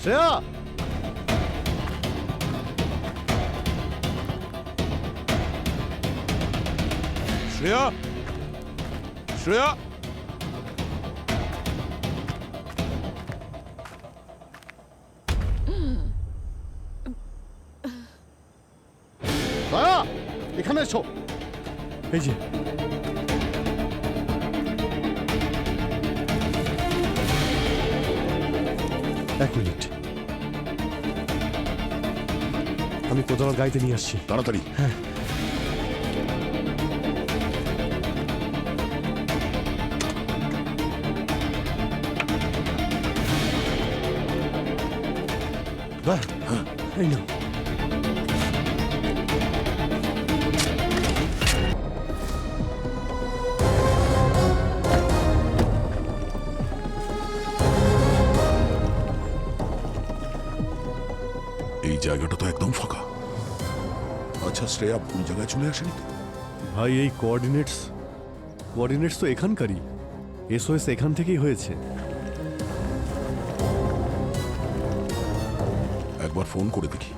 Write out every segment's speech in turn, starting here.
শ্রেয়া, শ্রেয়া, শ্রেয়া, দয়া, এখানে এসো। এই যে এক মিনিট, আমি কোদাল গাইতে নিয়ে আসছি। তাড়াতাড়ি। হ্যাঁ। বাহ, এই নাও। এই জায়গাটা তো একদম ফাঁকা। আচ্ছা, শ্রেয়া ভুল জায়গায় চলে আসেনি তো? ভাই, এই কোঅর্ডিনেটস তো এখানকারই। এসওএস এখান থেকেই হয়েছে। একবার ফোন করে দেখি।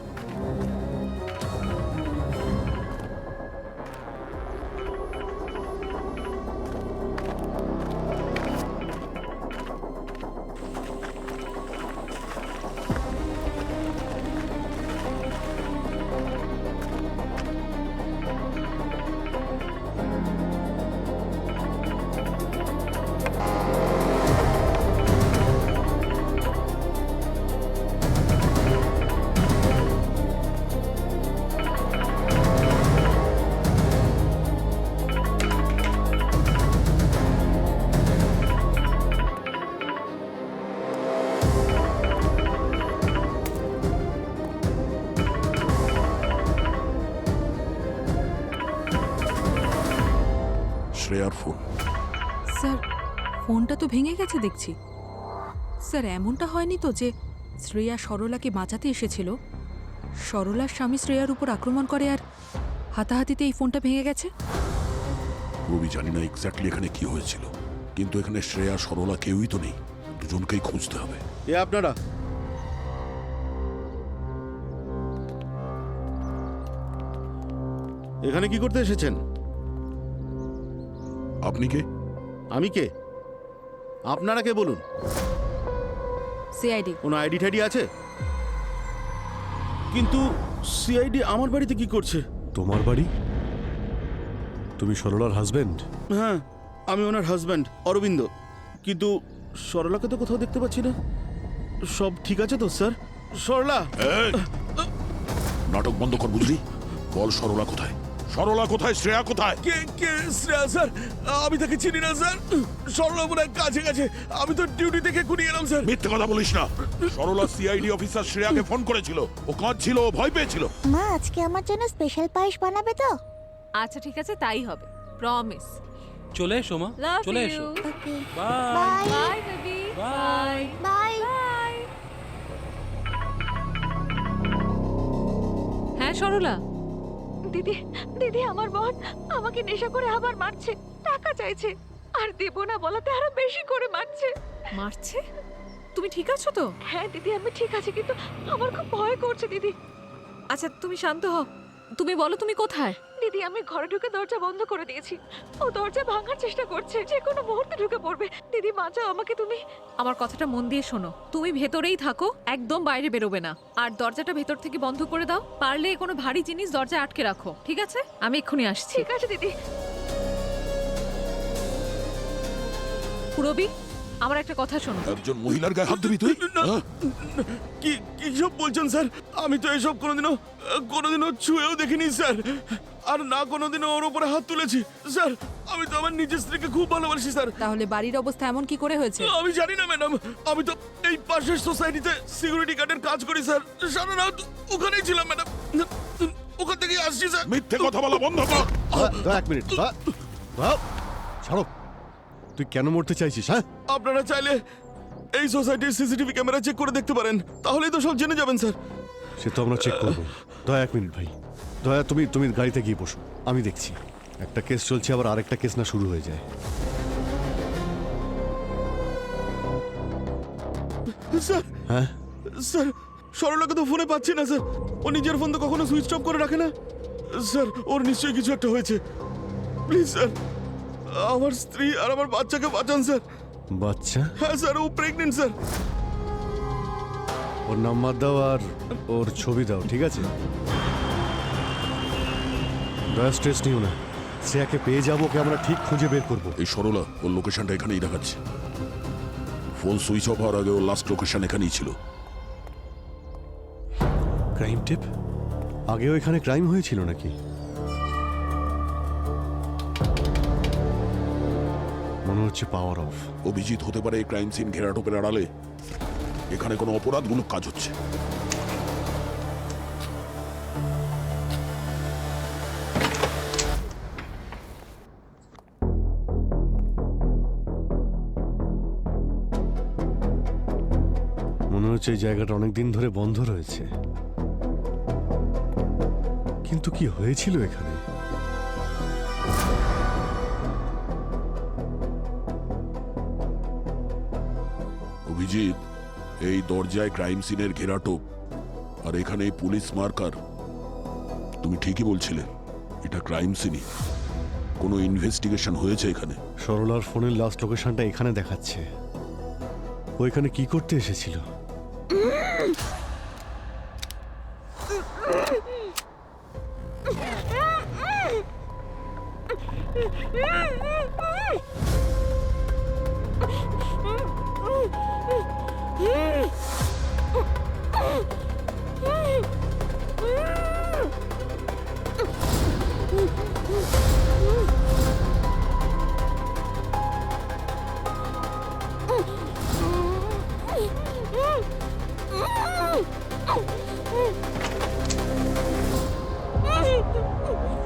শ্রেয়ার ফোন। স্যার, ফোনটা তো ভেঙে গেছে দেখছি। স্যার, এমনটা হয়নি তো যে শ্রেয়া সরলাকে বাঁচাতে এসেছিল, সরলার স্বামী শ্রেয়ার উপর আক্রমণ করে আর হাতাহাতিতে এই ফোনটা ভেঙে গেছে? রবি, জানি না এক্স্যাক্টলি এখানে কি হয়েছিল, কিন্তু এখানে শ্রেয়া সরলা কেউই তো নেই। দুজনকেই খুঁজতে হবে। এ আপনারা? এখানে কি করতে এসেছেন? আপনি কে? আমি কে? আপনারা কে বলুন? সিআইডি। কোনো আইডি ঠাইডি আছে? কিন্তু সিআইডি আমার বাড়িতে কি করছে? তোমার বাড়ি? তুমি সরলার হাজবেন্ড? হ্যাঁ, আমি ওনার হাজব্যান্ড অরবিন্দ। কিন্তু সরলাকে তো কোথাও দেখতে পাচ্ছি না। সব ঠিক আছে তো স্যার? সরলা! এই, নাটক বন্ধ কর, বুঝলি? বল, সরলা কোথায়? সরলা কোথায়? শ্রেয়া কোথায়? কে কে শ্রেয়া স্যার? আমি তাকে চিনি না স্যার। সরলা মনে হয় কাছে কাছে। আমি তো ডিউটি থেকে ঘুরিয়ে এলাম স্যার। মিথ্যে কথা বলিস না। সরলা সিআইডি অফিসার শ্রেয়াকে ফোন করেছিল। ও কাঁদছিল, ও ভয় পেয়েছিল। মা, আজকে আমার জন্য স্পেশাল পায়েস বানাবে তো? আচ্ছা ঠিক আছে, তাই হবে, প্রমিস। চলে এসো মা, লাভ চলে ইউ। এসো। Okay, bye. Bye bye baby. Bye bye. Bye. হ্যাঁ সরলা। দিদি দিদি, আমার বোন আমাকে নেশা করে আবার মারছে, টাকা চাইছে, আর দেব না বলাতে আরো বেশি করে মারছে। মারছে? তুমি ঠিক আছো তো? হ্যাঁ দিদি, আমি ঠিক আছি, কিন্তু আমার খুব ভয় করছে দিদি। আচ্ছা তুমি শান্ত হও, তুমি বলো তুমি কোথায়? দিদি, আমি ঘরে ঢুকে দরজা বন্ধ করে দিয়েছি। ও দরজা ভাঙার চেষ্টা করছে, যে কোনো মুহূর্তে ঢুকে পড়বে। দিদি বাঁচাও আমাকে তুমি। আমার কথাটা মন দিয়ে শোনো, তুমি ভেতরেই থাকো, একদম বাইরে বেরোবে না। আর দরজাটা ভেতর থেকে বন্ধ করে দাও, পারলে কোনো ভারী জিনিস দরজায় আটকে রাখো, ঠিক আছে? আমি এক্ষুনি আসছি। ঠিক আছে দিদি। পুরবি, আমার একটা কথা শোনো। একজন মহিলার গায়ে হাত দিবি তুই? হ্যাঁ? কি কি সব বলছেন স্যার? আমি তো এসব কোনোদিনও ছুঁয়েও দেখিনি স্যার। আর না কোনোদিনও ওর উপরে হাত তুলেছি স্যার। আমি তো আমার নিজের স্ত্রীকে খুব ভালোবাসি স্যার। তাহলে বাড়ির অবস্থা এমন কি করে হয়েছে? আমি জানি না ম্যাডাম, আমি তো এই পাশের সোসাইটিতে সিকিউরিটি গার্ডের কাজ করি স্যার। সারা রাত ওখানেই ছিলাম ম্যাডাম, ওখান থেকেই আসছি স্যার। মিথ্যে কথা বলা বন্ধ কর। এক মিনিট, ছাড়ো। তুই কেন মরতে চাইছিস? হ্যাঁ, আপনারা চাইলে এই সোসাইটির সিসিটিভি ক্যামেরা চেক করে দেখতে পারেন, তাহলেই তো সব জেনে যাবেন স্যার। সে তো আমরা চেক করবো। দয়া, এক মিনিট ভাই। দয়া, তুমি গাড়িতে গিয়ে বসো, আমি দেখছি। একটা কেস চলছে, আবার আরেকটা কেস না শুরু হয়ে যায়। স্যার, হ্যাঁ, স্যার সরলাকে তো ফোনে পাচ্ছি না স্যার। ও নিজের ফোন তো কখনো সুইচ অফ করে রাখে না। স্যার ওর নিশ্চয়ই কিছু একটা হয়েছে। প্লিজ স্যার, আমার স্ত্রী আর আমার বাচ্চাকে বাঁচান স্যার। বাচ্চা? হ্যাঁ স্যার, ও প্রেগনেন্ট স্যার। ওর নাম্বার দাও আর ওর ছবি দাও, ঠিক আছে? দয়া স্ট্রেস নিও না, শ্রেয়াকে পেয়ে যাবো, ওকে আমরা ঠিক খুঁজে বের করবো। এই সরলা ওর লোকেশনটা এখানেই দেখাচ্ছে। ফোন সুইচ অফ হওয়ার আগে ওর লাস্ট লোকেশন এখানেই ছিল। ক্রাইম টিপ? আগেও এখানে ক্রাইম হয়েছিল নাকি? মনে হচ্ছে পাওয়ার অফ। অভিজিৎ হতে পারে এই ক্রাইম সিন ঘেরাটোপের আড়ালে এখানে কোনো অপরাধমূলক কাজ হচ্ছে। মনে হচ্ছে এই জায়গাটা অনেকদিন ধরে বন্ধ রয়েছে। কিন্তু কি হয়েছিল এখানে? অভিজিৎ, এই দরজায় ক্রাইম সিনের ঘেরাটোপ আর এখানে এই পুলিশ মার্কার। তুমি ঠিকই বলছিলে, এটা ক্রাইম সিনই। কোনো ইনভেস্টিগেশন হয়েছে এখানে? সরলার ফোনের লাস্ট লোকেশনটা এখানে দেখাচ্ছে। ও এখানে কি করতে এসেছিল?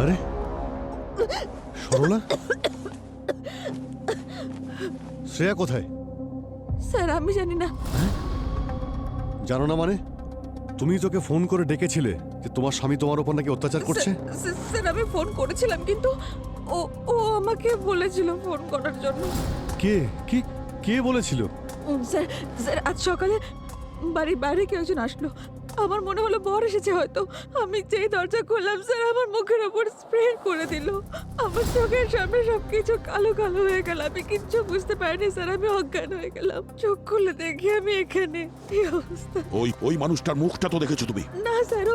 আরে সরলা, শ্রেয়া কোথায়? স্যার আমি জানি না। জানো না মানে? তুমি তোকে ফোন করে ডেকেছিলে যে তোমার স্বামী তোমার উপর নাকি অত্যাচার করছে। স্যার আমি ফোন করেছিলাম, কিন্তু ও ও আমাকে বলেছিল ফোন করার জন্য। কে কি কে বলেছিল? স্যার স্যার আজ সকালে বাড়ির বাইরে কেউ একজন আসলো। আমার মনে হলো বর এসেছে হয়তো। আমি যেই দরজা খুললাম স্যার, আমার মুখের ওপর স্প্রে করে দিল। আমার চোখের সামনে সবকিছু কালো কালো হয়ে গেল। আমি কিচ্ছু বুঝতে পারিনি স্যার, আমি অজ্ঞান হয়ে গেলাম। চোখ খুলে দেখি আমি এখানে, এই অবস্থা। ওই মানুষটার মুখটা তো দেখেছো তুমি? না স্যার,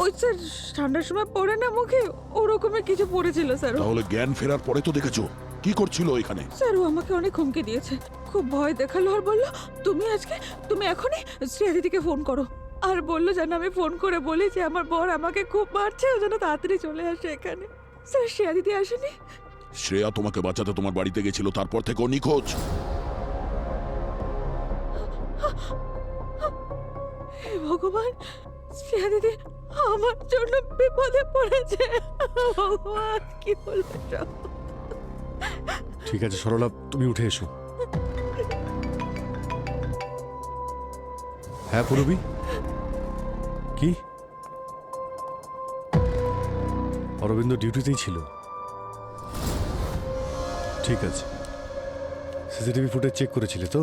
ওই স্যার ঠান্ডার সময় পড়ে না মুখে, ওরকমের কিছু পড়েছিল স্যার। তাহলে জ্ঞান ফেরার পরে তো দেখেছো কি করছিল এখানে? স্যার ও আমাকে অনেক হুমকি দিয়েছে, খুব ভয় দেখালো আর বললো তুমি এখনই শ্রেয়া দিদিকে ফোন করো। আর বললো যেন আমি ফোন করে বলি যে আমার বর আমাকে খুব মারছে, ও যেন তাড়াতাড়ি চলে আসে এখানে। স্যার শ্রেয়া দিদি আসেনি। শ্রেয়া তোমাকে বাঁচাতে তোমার বাড়িতে গেছিল, তারপর থেকে ও নিখোঁজ। হে ভগবান, শ্রেয়া দিদি আমার জন্য বিপদে পড়েছে। ভগবান কি বলবো সব। ঠিক আছে সরলা, তুমি উঠে এসো। হ্যাঁ পুরবি, কি? অরবিন্দ ডিউটিতেই ছিল। ঠিক আছে, সিসিটিভি ফুটেজ চেক করেছিলে তো?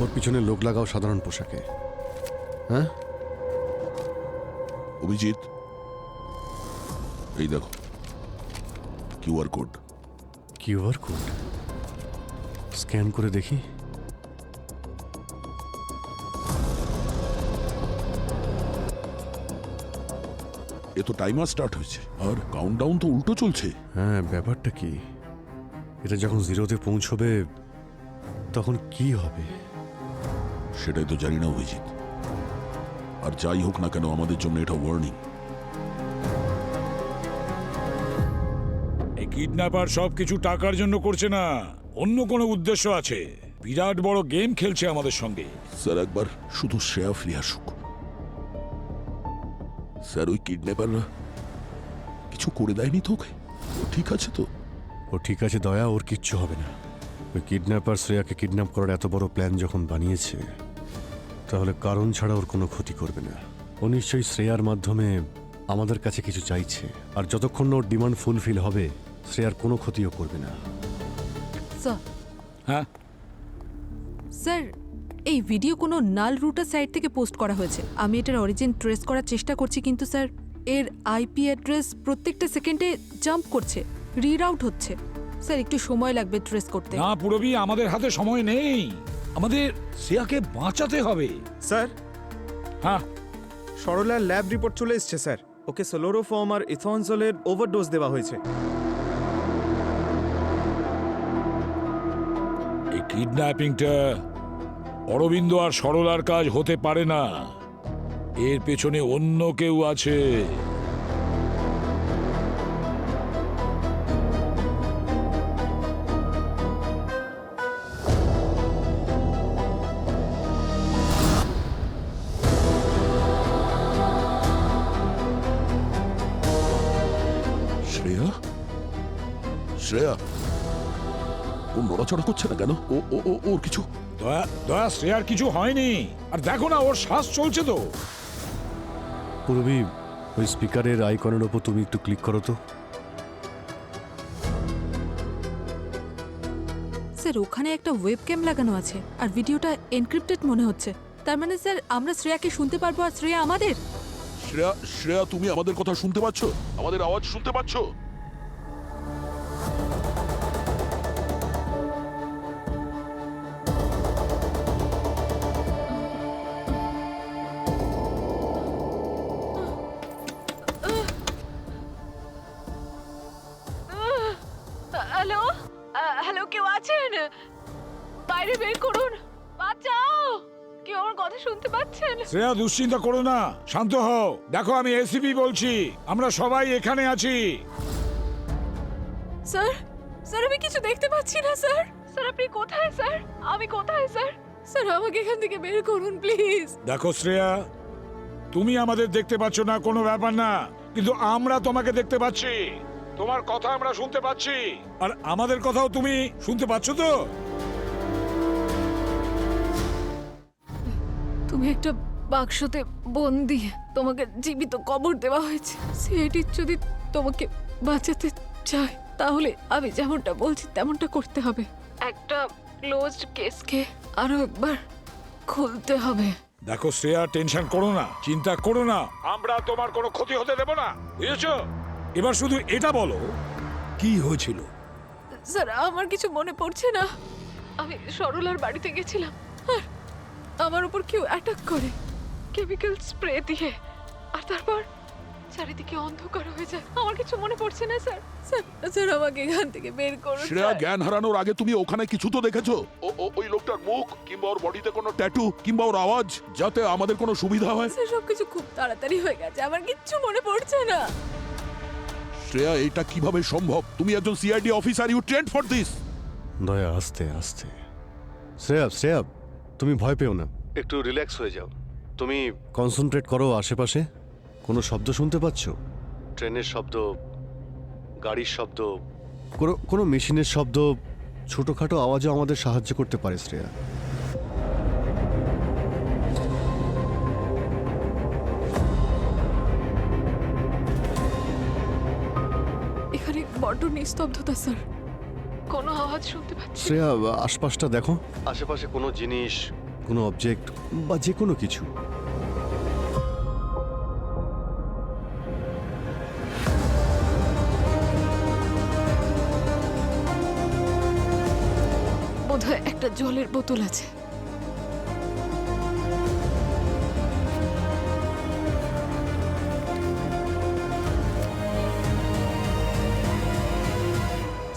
ওর পিছনে লোক লাগাও সাধারণ পোশাকে। হ্যাঁ অভিজিৎ, এই দেখো QR code. QR code scan করে দেখি। এ তো টাইমার স্টার্ট হয়েছে আর কাউন্টডাউন তো উল্টো চলছে। হ্যাঁ, ব্যাপারটা কি? এটা যখন জিরোতে পৌঁছবে তখন কি হবে? সেটাই তো জানি না অভিজিৎ। আর যাই হোক না কেন, আমাদের জন্য এটা ওয়ার্নিং। এই কিডন্যাপার সবকিছু টাকার জন্য করছে না, অন্য কোনো উদ্দেশ্য আছে। বিরাট বড় গেম খেলছে আমাদের সঙ্গে। স্যার একবার শুধু শ্রেয়া ফিরে আসুক। স্যার ওই কিডন্যাপাররা কিছু করে দেয়নি তো ওকে? ও ঠিক আছে তো? ও ঠিক আছে দয়া, ওর কিচ্ছু হবে না। ওই কিডন্যাপার শ্রেয়াকে কিডন্যাপ করার এত বড় প্ল্যান যখন বানিয়েছে, তাহলে কারণ ছাড়া ওর কোনো ক্ষতি করবে না। ও নিশ্চয়ই শ্রেয়ার মাধ্যমে আমাদের কাছে কিছু চাইছে, আর যতক্ষণ না ওর ডিমান্ড ফুলফিল হবে শ্রেয়ার কোনো ক্ষতিও করবে না। স্যার হ্যাঁ, স্যার এই ভিডিও কোনো নাল রুটার সাইট থেকে পোস্ট করা হয়েছে। আমি এটার অরিজিন ট্রেস করার চেষ্টা করছি, কিন্তু স্যার এর আইপি অ্যাড্রেস প্রত্যেকটা সেকেন্ডে জাম্প করছে, রিড আউট হচ্ছে। স্যার একটু সময় লাগবে ট্রেস করতে। না পুরবি, আমাদের হাতে সময় নেই, আমাদের শ্রেয়াকে বাঁচাতে হবে। স্যার, হ্যাঁ, সরলার ল্যাব রিপোর্ট চলে এসেছে স্যার। ওকে সোলোরোফর্ম আর ইথনজলের ওভারডোজ দেওয়া হয়েছে। এই কিডন্যাপিংটা অরবিন্দ আর সরলার কাজ হতে পারে না, এর পেছনে অন্য কেউ আছে। শ্রেয়া শ্রেয়া ও নড়াচড়া করছে না কেন? ও ও ও ওর কিছু? দয়া দয়া, শ্রেয়ার কিছু হয়নি। আর দেখো না, ওর শ্বাস চলছে তো। পুরবি, ওই স্পিকারের আইকনের ওপর তুমি একটু ক্লিক করো তো। স্যার ওখানে একটা ওয়েব ক্যাম লাগানো আছে আর ভিডিওটা এনক্রিপ্টেড মনে হচ্ছে। তার মানে স্যার আমরা শ্রেয়াকে শুনতে পারবো আর শ্রেয়া আমাদের। শ্রেয়া শ্রেয়া তুমি আমাদের কথা শুনতে পাচ্ছ? আমাদের আওয়াজ শুনতে পাচ্ছ? হ্যালো, হ্যালো, কেউ আছেন? বাইরে বের করুন, বাঁচাও। কেউ আমার কথা শুনতে পাচ্ছেন? শ্রেয়া দুশ্চিন্তা করো না, শান্ত হও। দেখো আমি এসিপি বলছি, আমরা সবাই এখানে আছি। স্যার, স্যার আমি কিছু দেখতে পাচ্ছি না স্যার। স্যার আপনি কোথায় স্যার? আমি কোথায় স্যার? স্যার আমাকে এখান থেকে বের করুন প্লিজ। দেখো শ্রেয়া, তুমি আমাদের দেখতে পাচ্ছ না কোনো ব্যাপার না, কিন্তু আমরা তোমাকে দেখতে পাচ্ছি। তোমার কথা আমরা শুনতে পাচ্ছি, আর আমাদের কথাও তুমি শুনতে পাচ্ছ তো? তুমি একটা বাক্সতে বন্দি, তোমাকে জীবিত কবর দেওয়া হয়েছে। সিআইডি যদি তোমাকে বাঁচাতে চায় তাহলে আমি যেমনটা বলছি তেমনটা করতে হবে। একটা ক্লোজড কেসকে আরো একবার খুলতে হবে। দেখো শ্রেয়া, টেনশন করো না, চিন্তা করো না, আমরা তোমার কোনো ক্ষতি হতে দেব না, বুঝেছো? এবার শুধু এটা বলো, কি হয়েছিল? স্যার আমার কিছু মনে পড়ছে না। আমি সরলার বাড়িতে গেছিলাম আর আমার উপর কেউ অ্যাটাক করে কেমিক্যাল স্প্রে দিয়ে, আর তারপর চারিদিকে অন্ধকার হয়ে যায়। আমার কিছু মনে পড়ছে না স্যার। স্যার স্যার আমাকে এখান থেকে বের করুন। শ্রেয়া, স্যার। জ্ঞান হারানোর আগে তুমি ওখানে কিছু তো দেখেছো? ওই লোকটার মুখ কিংবা ওর বডিতে কোনো ট্যাটু কিংবা ওর আওয়াজ, যাতে আমাদের কোনো সুবিধা হয়। স্যার সবকিছু খুব তাড়াতাড়ি হয়ে গেছে, আমার কিচ্ছু মনে পড়ছে না। শ্রেয়া, এটা কিভাবে সম্ভব? তুমি একজন CID officer, you trained for this. Daya, আস্তে আস্তে। শ্রেয়া শ্রেয়া, তুমি ভয় পেও না, একটু রিল্যাক্স হয়ে যাও। তুমি কনসেন্ট্রেট করো আশেপাশে। কোনো শব্দ শুনতে পাচ্ছ? ট্রেনের শব্দ, গাড়ির শব্দ, কোনো মেশিনের শব্দ, ছোটোখাটো আওয়াজও আমাদের সাহায্য করতে পারে শ্রেয়া। এখানে বড্ড নিস্তব্ধতা স্যার, কোনো আওয়াজ শুনতে পাচ্ছি না। শ্রেয়া, আশপাশটা দেখো, আশেপাশে কোনো জিনিস, কোনো অবজেক্ট বা যে কোনো কিছু। বোধহয় একটা জলের বোতল আছে।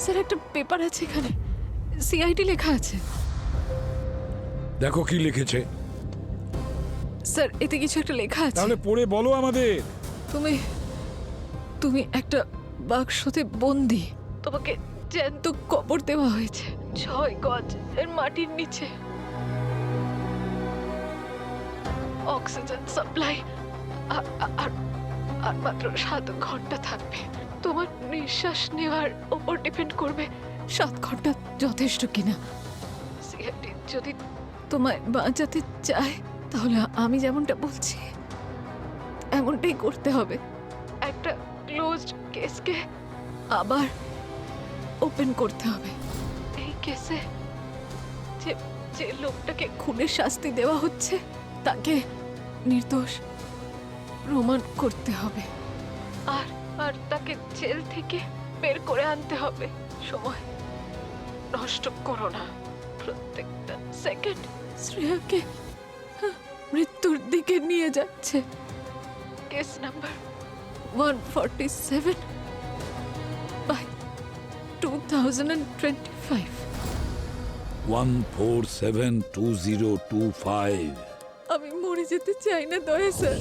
স্যার একটা পেপার আছে এখানে, সিআইডি লেখা আছে। দেখো কি লিখেছে। স্যার এতে কিছু একটা লেখা আছে। তাহলে পড়ে বলো আমাদের। তুমি তুমি একটা বাক্সতে বন্দি, তোমাকে জ্যান্ত কবর দেওয়া হয়েছে 6 গজ এর মাটির নিচে। অক্সিজেন সাপ্লাই আর মাত্র 7 ঘন্টা থাকবে। তোমার নিঃশ্বাস নেওয়ার উপর ডিপেন্ড করবে 7 ঘন্টা যথেষ্ট কিনা। সিআইডি যদি তোমায় বাঁচাতে চায় তাহলে আমি যেমনটা বলছি এমনটাই করতে হবে। একটা ক্লোজড কেসকে আবার ওপেন করতে হবে। এই কেসে যে যে লোকটাকে খুনের শাস্তি দেওয়া হচ্ছে তাকে নির্দোষ প্রমাণ করতে হবে, আর আর তাকে জেল থেকে বের করে আনতে হবে। সময় নষ্ট করো না, প্রত্যেকটা সেকেন্ড শ্রেয়াকে মৃত্যুর দিকে নিয়ে যাচ্ছে। Case number 147 by 2025। 1472025। আমি মরে যেতে চাই না দয়া স্যার।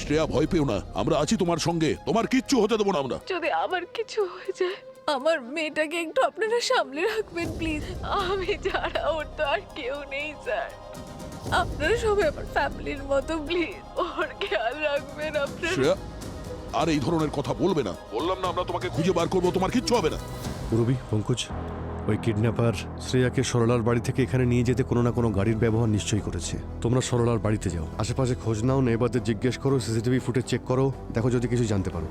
শ্রেয়া ভয় পেও না, আমরা আছি তোমার সঙ্গে, তোমার কিচ্ছু হতে দেবো না আমরা। যদি আমার কিছু হয়ে যায়, আমার মেয়েটাকে একটু আপনারা সামলে রাখবেন প্লিজ। আমি ছাড়া ওর তো আর কেউ নেই স্যার। আপনারা সবাই আমার ফ্যামিলির মতো, প্লিজ ওর খেয়াল রাখবেন আপনারা। শ্রেয়া আর এই ধরনের কথা বলবে না, বললাম না আমরা তোমাকে খুঁজে বার করবো, তোমার কিচ্ছু হবে না। রবি, পঙ্কজ, ওই কিডন্যাপার শ্রেয়াকে সরলার বাড়ি থেকে এখানে নিয়ে যেতে কোনো না কোনো গাড়ির ব্যবহার নিশ্চয়ই করেছে। তোমরা সরলার বাড়িতে যাও, আশেপাশে খোঁজ নাও, নেবারদের জিজ্ঞেস করো, সিসিটিভি ফুটেজ চেক করো, দেখো যদি কিছু জানতে পারো।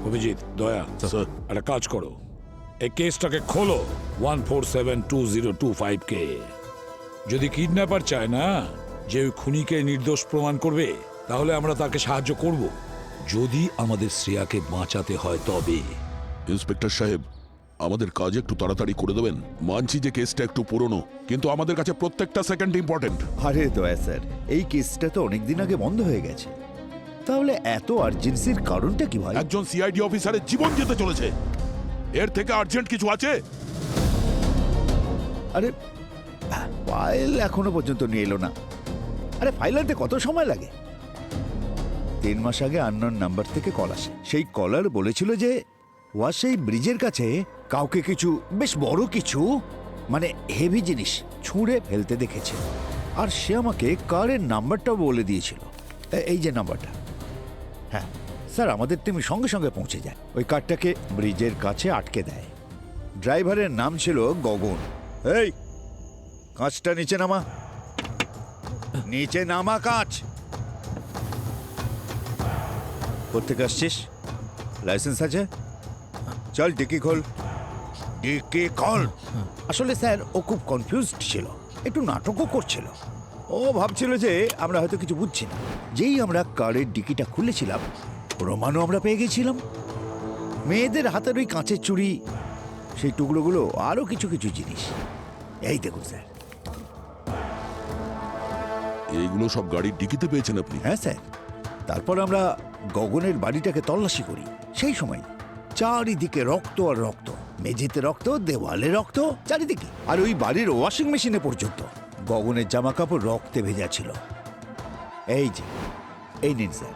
অভিজিৎ, দয়া, স্যার একটা কাজ করো, এই কেসটাকে খোলো 1472025 কে। যদি কিডন্যাপার চায় না যে ওই খুনিকে নির্দোষ প্রমাণ করবে, তাহলে আমরা তাকে সাহায্য করব। যদি আমাদের শ্রেয়াকে বাঁচাতে হয় তবে। ইন্সপেক্টর সাহেব, আমাদের কাজ একটু তাড়াতাড়ি করে দেবেন। মানছি যে কেসটা একটু পুরনো, কিন্তু আমাদের কাছে প্রত্যেকটা সেকেন্ড ইম্পর্টেন্ট। আরে দয়া স্যার, এই কেসটা তো অনেকদিন আগে বন্ধ হয়ে গেছে, তাহলে এত আর্জেন্সির কারণটা কি ভাই? একজন সিআইডি অফিসারের জীবন যেতে চলেছে, এর থেকে আর্জেন্ট কিছু আছে? আরে ফাইল এখনো পর্যন্ত নিয়ে এলো না। আরে ফাইল আনতে কত সময় লাগে? 3 মাস আগে আননোন নাম্বার থেকে কল আসে। সেই কলার বলেছিল যে ওয়াসেই ব্রিজের কাছে কাউকে কিছু বেশ বড় কিছু, মানে হেভি জিনিস ছুঁড়ে ফেলতে দেখেছে। আর সে আমাকে কারের নাম্বারটাও বলে দিয়েছিল, এই যে নাম্বারটা। হ্যাঁ স্যার, আমাদের টিম সঙ্গে সঙ্গে পৌঁছে যায়, ওই কারটাকে ব্রিজের কাছে আটকে দেয়। ড্রাইভারের নাম ছিল গগন। এই কাঁচটা নিচে নামা, নিচে নামা কাঁচ। কোত্থেকে আসছিস? লাইসেন্স আছে? চল ডিকি খোল, ডিকি খোল। আসলে স্যার ও খুব কনফিউজড ছিল, একটু নাটকও করছিল। ও ভাবছিল যে আমরা হয়তো কিছু বুঝছি না। যেই আমরা কারের ডিকিটা খুলেছিলাম, প্রমাণও আমরা পেয়ে গেছিলাম। মেয়েদের হাতের ওই কাঁচের চুড়ি, সেই টুকরোগুলো, আরও কিছু কিছু জিনিস। এই দেখুন স্যার। এইগুলো সব গাড়ির ডিকিতে পেয়েছেন আপনি? হ্যাঁ স্যার। তারপর আমরা গগনের বাড়িটাকে তল্লাশি করি। সেই সময় চারিদিকে রক্ত আর রক্ত, মেঝেতে রক্ত, দেওয়ালে রক্ত, চারিদিকে। আর ওই বাড়ির ওয়াশিং মেশিনে পর্যন্ত গগনের জামা কাপড় রক্তে ভেজা ছিল। এই যে, এই নিন স্যার।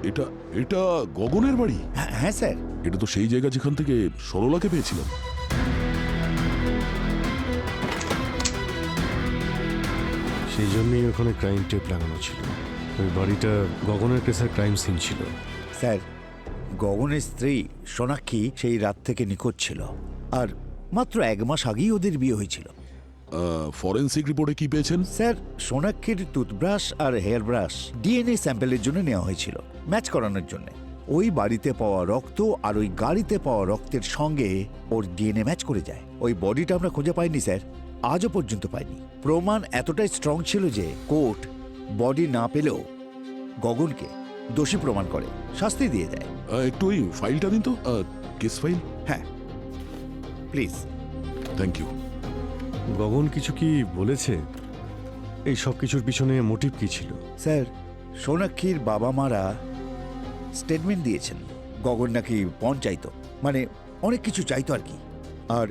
এটা এটা গগনের বাড়ি? হ্যাঁ স্যার। এটা তো সেই জায়গা যেখান থেকে সরলাকে পেয়েছিলাম। সেই জন্যই ওখানে ক্রাইম টেপ লাগানো ছিল। ওই বাড়িটা গগনের কেসের ক্রাইম সিন ছিল। স্যার, গগনের স্ত্রী সোনাক্ষী সেই রাত থেকে নিখোঁজ ছিল, আর মাত্র 1 মাস আগেই ওদের বিয়ে হয়েছিল। ফরেন্সিক রিপোর্টে কি পেয়েছেন? স্যার, সোনাক্ষীর টুথব্রাশ আর হেয়ার ব্রাশ ডিএনএ স্যাম্পেলের জন্য নেওয়া হয়েছিল, ম্যাচ করানোর জন্য। ওই বাড়িতে পাওয়া রক্ত আর ওই গাড়িতে পাওয়া রক্তের সঙ্গে ওর ডিএনএ ম্যাচ করে যায়। ওই বডিটা আমরা খুঁজে পাইনি স্যার, আজও পর্যন্ত পাইনি। প্রমাণ এতটাই স্ট্রং ছিল যে কোর্ট বডি না পেলেও গগনকে দোষী প্রমাণ করে শাস্তি দিয়ে দেয়। একটু ওই ফাইলটা দিন তো, কেস ফাইল। হ্যাঁ প্লিজ। Thank you. গগন কিছু কি বলেছে? এই সব কিছুর পিছনে মোটিভ কি ছিল? স্যার, সোনাক্ষীর বাবা মারা স্টেটমেন্ট দিয়েছেন গগন নাকি পণ চাইতো, মানে অনেক কিছু চাইতো আর কি। আর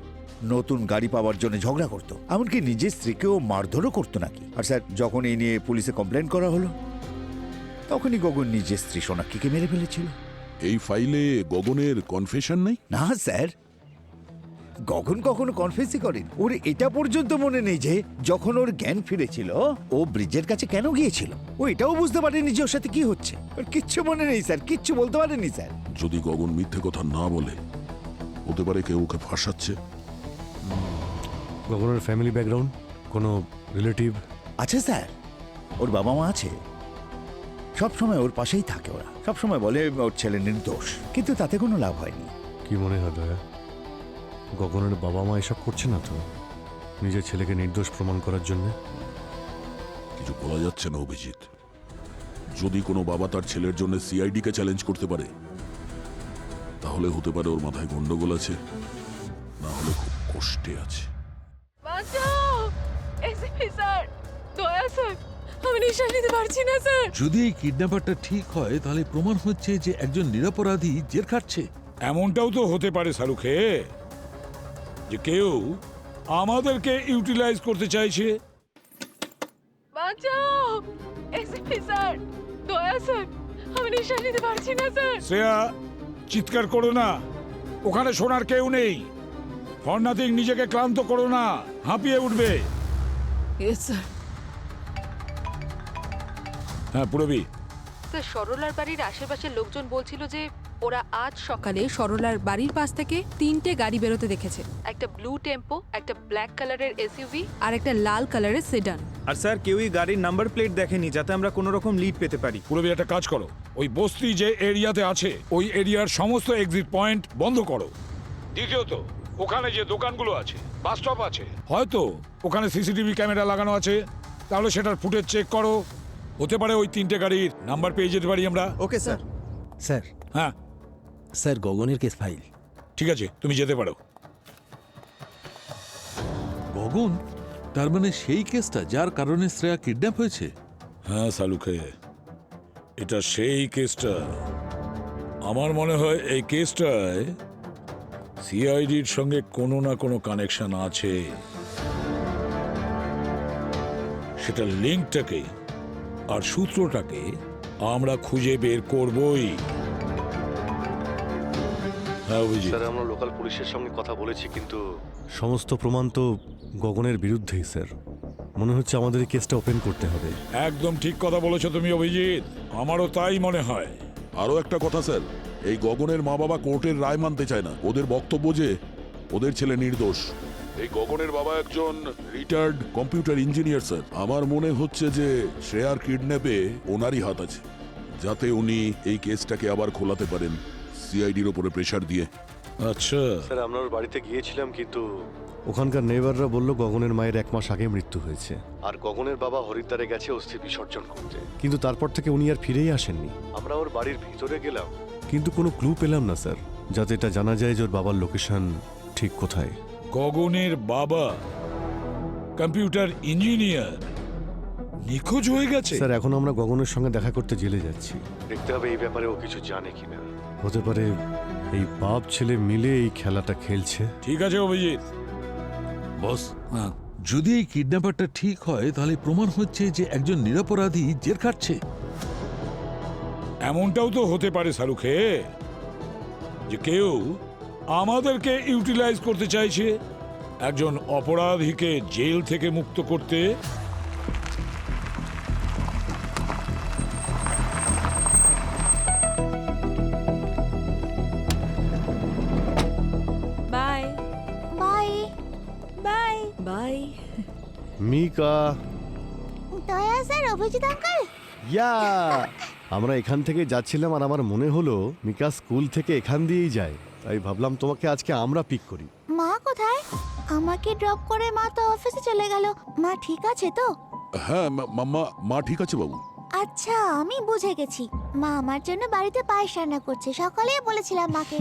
নতুন গাড়ি পাওয়ার জন্য ঝগড়া করতো, এমনকি নিজের স্ত্রীকেও মারধরও করতো নাকি। আর স্যার, যখন এই নিয়ে পুলিশে কমপ্লেন করা হলো, তখনই গগন নিজের স্ত্রী সোনাক্ষীকে মেরে ফেলেছিল। এই ফাইলে গগনের কনফেশন নেই? না স্যার, গগন কখনো কনফেসই করেন। ওর এটা পর্যন্ত মনে নেই যে যখন ওর জ্ঞান ফিরেছিল ও ব্রিজের কাছে কেন গিয়েছিল। ও এটাও বুঝতে পারেনি যে ওর সাথে কি হচ্ছে। ওর কিচ্ছু মনে নেই স্যার, কিচ্ছু বলতে পারেনি স্যার। যদি গগন মিথ্যে কথা না বলে, হতে পারে কেউ ওকে ফাঁসাচ্ছে। গগনের ফ্যামিলি ব্যাকগ্রাউন্ড, কোনো রিলেটিভ? আছে স্যার, ওর বাবা মা আছে, সব সময় ওর পাশেই থাকে। ওরা সব সময় বলে ওর ছেলে নির্দোষ, কিন্তু তাতে কোনো লাভ হয়নি। কি মনে হয় দয়া, গগনের বাবা মা এসব করছে না তো নিজের ছেলেকে নির্দোষ প্রমাণ করার জন্য? কিছু বলা যাচ্ছে না অভিজিৎ। যদি কোনো বাবা তার ছেলের জন্য সিআইডি কে চ্যালেঞ্জ করতে পারে, তাহলে হতে পারে ওর মাথায় গন্ডগোল আছে, না হলে খুব কষ্টে আছে। বাঁচাও এসপি স্যার, দয়া স্যার, আমি নিঃশ্বাস নিতে পারছি না স্যার। যদি এই কিডন্যাপারটা ঠিক হয় তাহলে প্রমাণ হচ্ছে যে একজন নিরপরাধী জেল খাটছে। এমনটাও তো হতে পারে শাহরুখে, যে কেউ আমাদেরকে ইউটিলাইজ করতে চাইছে। বাঁচাও এসপি স্যার, দয়া স্যার, আমি নিঃশ্বাস নিতে পারছি না স্যার। শ্রেয়া, চিৎকার করো না, ওখানে শোনার কেউ নেই। ফর নাথিং নিজেকে ক্লান্ত করো না, হাঁপিয়ে উঠবে। Yes sir. হ্যাঁ পুরবি, স্যার সরলার বাড়ির আশেপাশের লোকজন বলছিল যে ওরা আজ সকালে সরলার বাড়ির পাশ থেকে 3টে গাড়ি বেরোতে দেখেছে। একটা ব্লু টেম্পো, একটা ব্ল্যাক কালারের এসইউভি আর একটা লাল কালারের সেডান। আর স্যার কেউই গাড়ির নাম্বার প্লেট দেখেনি, যাতে আমরা কোনো রকম লিড পেতে পারি। পুরবি একটা কাজ করো, ওই বস্তি যে এরিয়াতে আছে ওই এরিয়ার সমস্ত এক্সিট পয়েন্ট বন্ধ করো। দ্বিতীয়ত, ওখানে যে দোকানগুলো আছে, বাস স্টপ আছে, হয়তো ওখানে সিসিটিভি ক্যামেরা লাগানো আছে, তাহলে সেটার ফুটেজ চেক করো। হতে পারে ওই 3টে গাড়ির নাম্বার পেয়ে যেতে পারি আমরা। Okay sir. স্যার, হ্যাঁ স্যার গগনের কেস ফাইল। ঠিক আছে, তুমি যেতে পারো। গগন, তার মানে সেই কেসটা যার কারণে শ্রেয়া কিডন্যাপ হয়েছে? হ্যাঁ শালুখে, এটা সেই কেসটা। আমার মনে হয় এই কেসটায় সিআইডির সঙ্গে কোনো না কোনো কানেকশন আছে। সেটা লিঙ্কটাকে আর সূত্রটাকে আমরা খুঁজে বের করবই। হ্যাঁ অভিজিৎ, স্যার আমরা লোকাল পুলিশের সঙ্গে কথা বলেছি, কিন্তু সমস্ত প্রমাণ তো গগনের বিরুদ্ধেই স্যার। মনে হচ্ছে আমাদের এই কেসটা ওপেন করতে হবে। একদম ঠিক কথা বলেছো তুমি অভিজিৎ, আমারও তাই মনে হয়। আরো একটা কথা স্যার, এই গগনের মা বাবা কোর্টের রায় মানতে চায় না। ওদের বক্তব্য যে ওদের ছেলে নির্দোষ। এই গগনের বাবা একজন রিটায়ার্ড কম্পিউটার ইঞ্জিনিয়ার স্যার। আমার মনে হচ্ছে যে শ্রেয়ার কিডন্যাপে ওনারই হাত আছে, যাতে উনি এই কেসটাকে আবার খোলাতে পারেন সিআইডির উপরে প্রেসার দিয়ে। আচ্ছা, স্যার আমরা ওর বাড়িতে গিয়েছিলাম, কিন্তু ওখানকার নেইবাররা বলল গগনের মায়ের 1 মাস আগে মৃত্যু হয়েছে, আর গগনের বাবা হরিদ্বারে গেছে অস্থি বিসর্জন করতে। কিন্তু তারপর থেকে উনি আর ফিরেই আসেননি। আমরা ওর বাড়ির ভিতরে গেলাম, কিন্তু কোনো ক্লু পেলাম না স্যার, যাতে এটা জানা যায় যে ওর বাবার লোকেশন ঠিক কোথায়। গগনের বাবা কম্পিউটার ইঞ্জিনিয়ার নিখোঁজ হয়ে গেছে। স্যার এখন আমরা গগনের সঙ্গে দেখা করতে জেলে যাচ্ছি, দেখতে হবে এই ব্যাপারে ও কিছু জানে কিনা। হতে পারে এই বাপ ছেলে মিলে এই খেলাটা খেলছে। ঠিক আছে অভিজিৎ। বস, যদি এই কিডন্যাপারটা ঠিক হয় তাহলে প্রমাণ হচ্ছে যে একজন নিরপরাধী জেল খাটছে। এমনটাও তো হতে পারে শাহরুখে, যে কেউ আমাদেরকে ইউটিলাইজ করতে চাইছে একজন অপরাধীকে জেল থেকে মুক্ত করতে। Bye bye bye bye. Mika, Daya sir, Abhijit uncle. ইয়া আমরা এখান থেকে যাচ্ছিলাম আর আমার মনে হলো মিকা স্কুল থেকে এখান দিয়েই যায়, তাই ভাবলাম তোমাকে আজকে আমরা পিক করি। মা কোথায়? আমাকে ড্রপ করে মা তো অফিসে চলে গেল। মা ঠিক আছে তো? হ্যাঁ মা ঠিক আছে বাবু। আচ্ছা, আমি বুঝে গেছি। মা আমার জন্য বাড়িতে পায়েস রান্না করছে, সকালেই বলেছিলাম মাকে।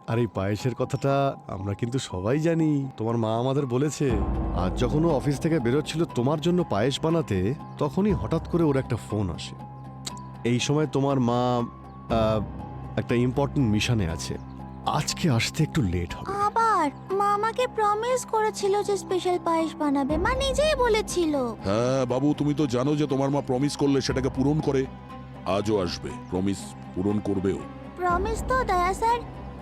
আর এই পায়েসের কথাটা আমরা কিন্তু সবাই জানি, তোমার মা আমাদের বলেছে। আজ যখন ও অফিস থেকে বেরোচ্ছিল তোমার জন্য পায়েস বানাতে, তখনই হঠাৎ করে ওর একটা ফোন আসে। এই সময় তোমার মা একটা ইম্পর্টেন্ট মিশনে আছে, আজকে আসতে একটু লেট হবে। আবার মা আমাকে প্রমিস করেছিল যে স্পেশাল পায়েস বানাবে, মা নিজেই বলেছিল। হ্যাঁ বাবু, তুমি তো জানো যে তোমার মা প্রমিস করলে সেটাকে পূরণ করে। আজও আসবে, প্রমিস পূরণ করবেও। প্রমিস তো দয়া স্যার?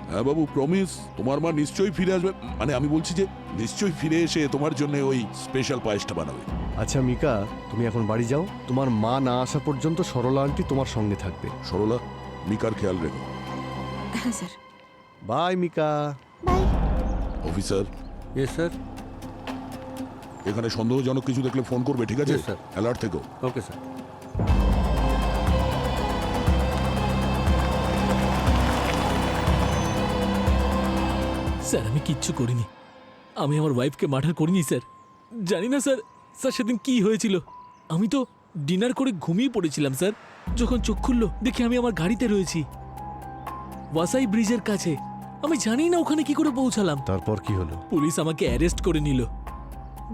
হ্যাঁ বাবু, প্রমিস। তোমার মা নিশ্চয়ই ফিরে আসবে, মানে আমি বলছি যে নিশ্চয়ই ফিরে এসে তোমার জন্য ওই স্পেশাল পায়েসটা বানাবে। আচ্ছা মিকা, তুমি এখন বাড়ি যাও, তোমার মা না আসা পর্যন্ত সরলা আন্টি তোমার সঙ্গে থাকবে। সরলা, মিকার খেয়াল রেখো। হ্যাঁ sir. Bye Mika. Bye officer, yes sir. এখানে সন্দেহজনক কিছু দেখলে ফোন করবে, ঠিক আছে? Yes, sir. অ্যালার্ট থেকো। Okay sir. স্যার আমি কিচ্ছু করিনি, আমি আমার ওয়াইফকে মার্ডার করিনি স্যার। জানি না স্যার, স্যার সেদিন কি হয়েছিল। আমি তো ডিনার করে ঘুমিয়ে পড়েছিলাম স্যার। যখন চোখ খুললো দেখি আমি আমার গাড়িতে রয়েছি ওয়াসাই ব্রিজের কাছে। আমি জানি না ওখানে কি করে পৌঁছালাম। তারপর কি হলো? পুলিশ আমাকে অ্যারেস্ট করে নিল,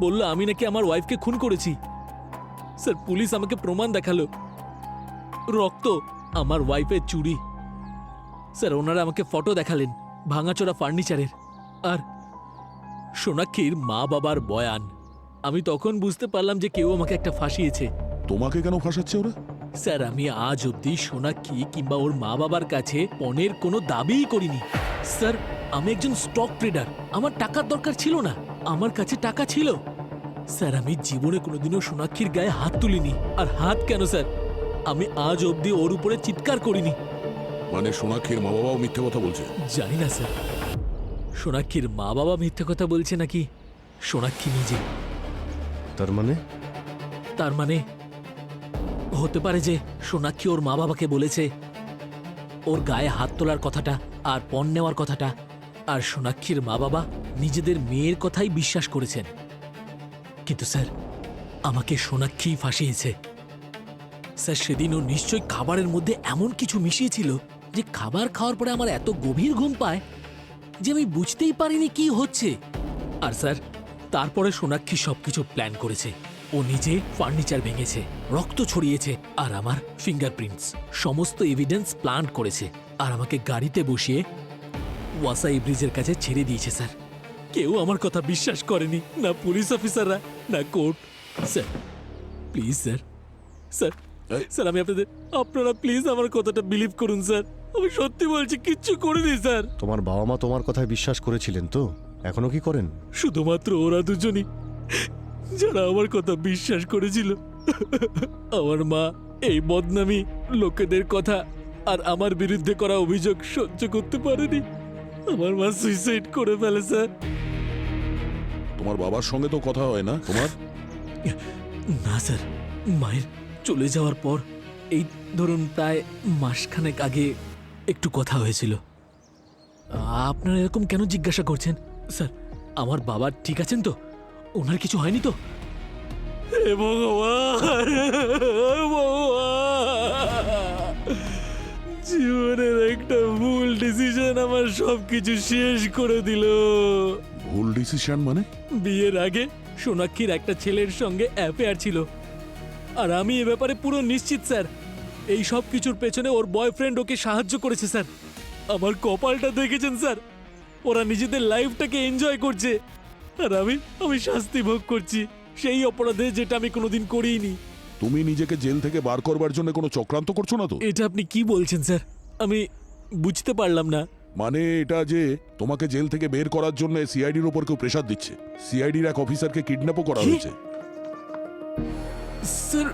বলল আমি নাকি আমার ওয়াইফকে খুন করেছি। স্যার পুলিশ আমাকে প্রমাণ দেখালো, রক্ত, আমার ওয়াইফের চুড়ি। স্যার ওনারা আমাকে ফটো দেখালেন ভাঙাচোরা ফার্নিচারের, আর সোনাক্ষীর মা বাবার বয়ান। আমি তখন বুঝতে পারলাম যে কেউ আমাকে একটা ফাঁসিয়েছে। তোমাকে কেন ফাঁসাচ্ছে ওরা? স্যার আমি আজ অবধি সোনাক্ষী কিংবা ওর মা বাবার কাছে পণের কোনো দাবিই করিনি। স্যার আমি একজন স্টক ট্রেডার, আমার টাকার দরকার ছিল না, আমার কাছে টাকা ছিল। স্যার আমি জীবনে কোনোদিনও সোনাক্ষীর গায়ে হাত তুলিনি। আর হাত কেন স্যার, আমি আজ অবধি ওর উপরে চিৎকার করিনি। মানে সোনাক্ষীর মা বাবাও মিথ্যে কথা বলছে? জানি না স্যার, সোনাক্ষীর মা বাবা মিথ্যে কথা বলছে নাকি সোনাক্ষী নিজে। তার মানে হতে পারে যে সোনাক্ষী ওর মা বাবাকে বলেছে ওর গায়ে হাত তোলার কথাটা আর পণ নেওয়ার কথাটা, আর সোনাক্ষীর মা বাবা নিজেদের মেয়ের কথাই বিশ্বাস করেছেন। কিন্তু স্যার আমাকে সোনাক্ষী ফাঁসিয়েছে। স্যার সেদিন ও নিশ্চয়ই খাবারের মধ্যে এমন কিছু মিশিয়েছিল যে খাবার খাওয়ার পরে আমার এত গভীর ঘুম পায় যে আমি বুঝতেই পারিনি কি হচ্ছে। আর স্যার তারপরে সোনাক্ষী সবকিছু প্ল্যান করেছে। ও নিজে ফার্নিচার ভেঙেছে, রক্ত ছড়িয়েছে, আর আমার ফিঙ্গারপ্রিন্টস, সমস্ত এভিডেন্স প্ল্যান করেছে, আর আমাকে গাড়িতে বসিয়ে ওয়াসাই ব্রিজের কাছে ছেড়ে দিয়েছে। স্যার কেউ আমার কথা বিশ্বাস করেনি, না পুলিশ অফিসাররা না court. Sir please sir, sir sir আমি আপনারা প্লিজ আমার কথাটা বিলিভ করুন স্যার। আমি সত্যি বলছি কিচ্ছু করিনি স্যার। তোমার বাবা মা তোমার কথায় বিশ্বাস করেছিলেন তো? এখনো কি করেন? শুধুমাত্র ওরা দুজনই যারা আমার কথা বিশ্বাস করেছিল। আমার মা এই বদনামি, লোকেদের কথা আর আমার বিরুদ্ধে করা অভিযোগ সহ্য করতে পারেনি। আমার মা সুইসাইড করে ফেলে স্যার। তোমার বাবার সঙ্গে তো কথা হয় না তোমার? না স্যার, মায়ের চলে যাওয়ার পর এই ধরুন প্রায় মাসখানেক আগে একটু কথা হয়েছিল। আপনারা এরকম কেন জিজ্ঞাসা করছেন? স্যার আমার বাবা ঠিক আছেন তো? ওনার কিছু হয়নি তো? হে ভগবান, জীবনের একটা ভুল ডিসিশন আমার সবকিছু শেষ করে দিল। ভুল ডিসিশন মানে? বিয়ের আগে সোনাক্ষীর একটা ছেলের সঙ্গে অ্যাফেয়ার ছিল, আর আমি এ ব্যাপারে পুরো নিশ্চিত স্যার। এই সব কিছুর পেছনে ওর বয়ফ্রেন্ড ওকে সাহায্য করেছে স্যার। আমার কপালটা দেখেছেন স্যার, ওরা নিজেদের লাইফটাকে এনজয় করছে, আর আমি শাস্তি ভোগ করছি সেই অপরাধে যেটা আমি কোনোদিন করিনি। তুমি নিজেকে জেল থেকে বার করবার জন্য কোনো চক্রান্ত করছো না তো? এটা আপনি কি বলছেন স্যার? আমি বুঝতে পারলাম না। মানে এটা যে তোমাকে জেল থেকে বের করার জন্য সিআইডির উপর কেউ প্রেসার দিচ্ছে। সিআইডির এক অফিসারকে কিডন্যাপও করা হয়েছে। স্যার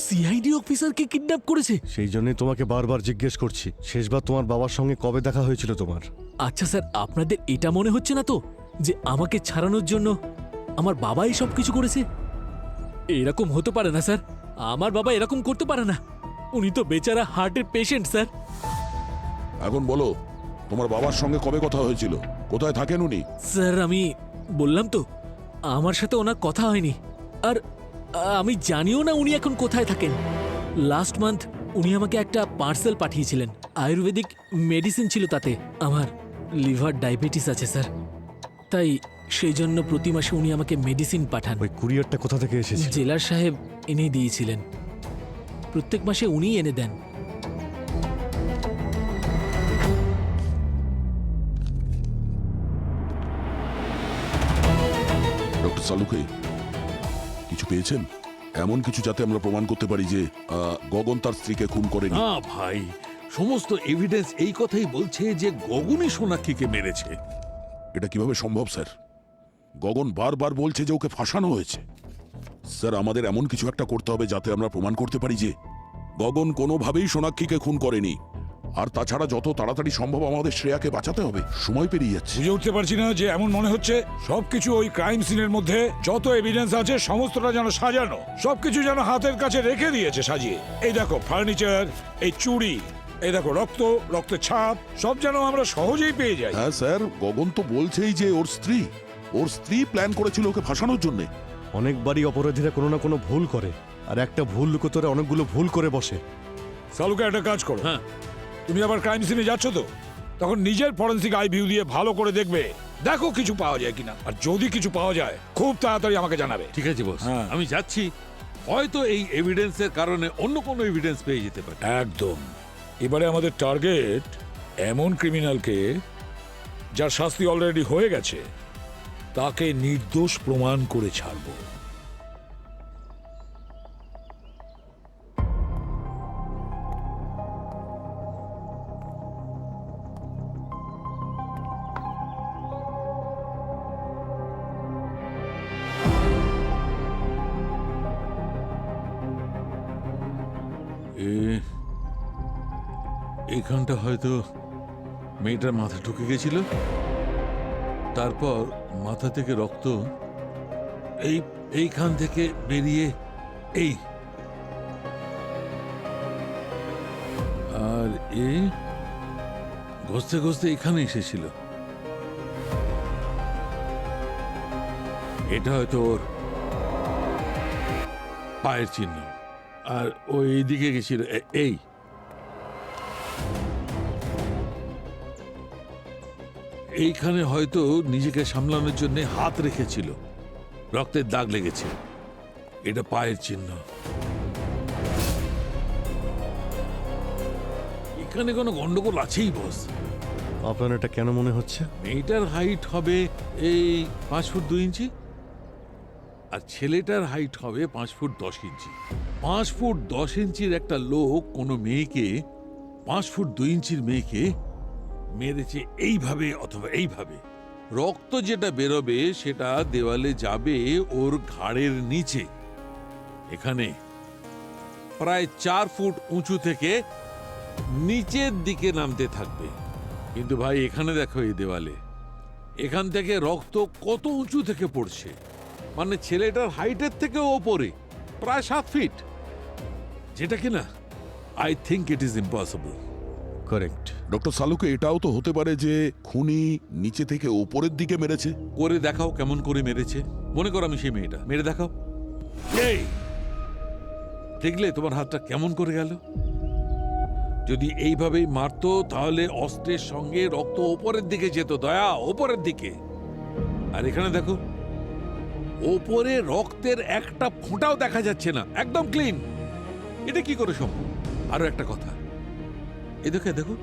সিআইডি অফিসারকে কিডন্যাপ করেছে? সেই জন্যই তোমাকে বারবার জিজ্ঞেস করছি, শেষবার তোমার বাবার সঙ্গে কবে দেখা হয়েছিল তোমার? আচ্ছা স্যার, আপনাদের এটা মনে হচ্ছে না তো যে আমাকে ছাড়ানোর জন্য আমার বাবাই সব কিছু করেছে? এরকম হতে পারে না স্যার, আমার বাবা এরকম করতে পারে না। উনি তো বেচারা হার্টের পেশেন্ট স্যার। এখন বলো তোমার বাবার সঙ্গে কবে কথা হয়েছিল, কোথায় থাকেন উনি? স্যার আমি বললাম তো আমার সাথে ওনার কথা হয়নি, আর আমি জানিও না উনি এখন কোথায় থাকেন। লাস্ট মান্থ উনি আমাকে একটা পার্সেল পাঠিয়েছিলেন, আয়ুর্বেদিক মেডিসিন ছিল তাতে। আমার লিভার ডায়াবেটিস আছে স্যার, তাই সেই জন্য প্রতি মাসে উনি আমাকে মেডিসিন পাঠান। ওই কুরিয়ারটা কোথা থেকে এসেছে? জেলার সাহেব এনে দিয়েছিলেন, প্রত্যেক মাসে উনিই এনে দেন। ডক্টর সালুকে কিছু পেয়েছেন? এমন কিছু যাতে আমরা প্রমাণ করতে পারি যে গগন তার স্ত্রীকে খুন করেনি? না ভাই, সমস্ত এভিডেন্স এই কথাই বলছে যে গগনই সোনাক্ষীকে মেরেছে। এটা কিভাবে সম্ভব স্যার? গগন বারবার বলছে যে ওকে ফাঁসানো হয়েছে। স্যার আমাদের এমন কিছু একটা করতে হবে যাতে আমরা প্রমাণ করতে পারি যে গগন কোনোভাবেই সোনাক্ষীকে খুন করেনি। আর তাছাড়া যত তাড়াতাড়ি সম্ভব আমাদের শ্রেয়াকে বাঁচাতে হবে, সময় পেরিয়ে যাচ্ছে। বুঝে উঠতে পারছি না যে এমন মনে হচ্ছে সবকিছু ওই ক্রাইম সিনের মধ্যে যত এভিডেন্স আছে সমস্তটা যেন সাজানো, সবকিছু যেন হাতের কাছে রেখে দিয়েছে সাজিয়ে। এই দেখো ফার্নিচার, এই চুড়ি, এই দেখো রক্ত, রক্তের ছাপ, সব যেন আমরা সহজেই পেয়ে যাই। হ্যাঁ স্যার, গগন তো বলছেই যে ওর স্ত্রী প্ল্যান করেছিল ওকে ফাঁসানোর জন্য। অনেকবারই অপরাধীরা কোনো না কোনো ভুল করে, আর একটা ভুল লুকোতে ওরা অনেকগুলো ভুল করে বসে। সালুকে একটা কাজ করো, হ্যাঁ তুমি আবার ক্রাইম সিনে যাচ্ছ তো, তখন নিজের ফরেন্সিক আই ভিউ দিয়ে ভালো করে দেখবে, দেখো কিছু পাওয়া যায় কিনা, আর যদি কিছু পাওয়া যায় খুব তাড়াতাড়ি আমাকে জানাবে। ঠিক আছে বস, হ্যাঁ। আমি যাচ্ছি। হয়তো এই এভিডেন্সের কারণে অন্য কোনো এভিডেন্স পেয়ে যেতে পারে। একদম। এবারে আমাদের টার্গেট এমন ক্রিমিনালকে যার শাস্তি অলরেডি হয়ে গেছে, তাকে নির্দোষ প্রমাণ করে ছাড়বো। এইখানটা হয়তো মেয়েটার মাথা ঢুকে গেছিল, তারপর মাথা থেকে রক্ত এইখান থেকে বেরিয়ে এই, আর এই ঘষতে ঘষতে এখানে এসেছিল। এটা হয়তো ওর পায়ের চিহ্ন, আর ও এইদিকে গেছিল এই। এইখানে হয়তো নিজেকে সামলানোর জন্য হাত রেখেছিল, রক্তের দাগ লেগেছে, এটা পায়ের চিহ্ন। এখানে কোনো গন্ডগোল আছেই বস। আপনার এটা কেন মনে হচ্ছে? মেয়েটার হাইট হবে এই 5 ফুট 2 ইঞ্চি, আর ছেলেটার হাইট হবে 5 ফুট 10 ইঞ্চি। 5 ফুট 10 ইঞ্চির একটা লোক কোনো মেয়েকে, 5 ফুট 2 ইঞ্চির মেয়েকে মেরেছে এইভাবে অথবা এইভাবে। রক্ত যেটা বেরোবে সেটা দেওয়ালে যাবে ওর ঘাড়ের নিচে, এখানে প্রায় 4 ফুট উঁচু থেকে নিচের দিকে নামতে থাকবে। কিন্তু ভাই এখানে দেখো, এই দেওয়ালে এখান থেকে রক্ত কত উঁচু থেকে পড়ছে, মানে ছেলেটার হাইটের থেকে ওপরে প্রায় 7 ফিট, যেটা কিনা I think it is impossible. Correct. Doctor সালুকে এটাও তো হতে পারে যে খুনি নিচে থেকে ওপরের দিকে মেরেছে। করে দেখাও কেমন করে মেরেছে, মনে করো আমি সেই মেয়েটা, মেরে দেখাও। এই দেখলে তোমার হাতটা কেমন করে গেল? যদি এইভাবেই মারতো তাহলে অস্ত্রের সঙ্গে রক্ত ওপরের দিকে যেত, দয়া ওপরের দিকে। আর এখানে দেখো, ওপরে রক্তের একটা ফোঁটাও দেখা যাচ্ছে না, একদম ক্লিন। এটা কি করে সম্ভব? আরো একটা কথা, এই দেখো দেখো,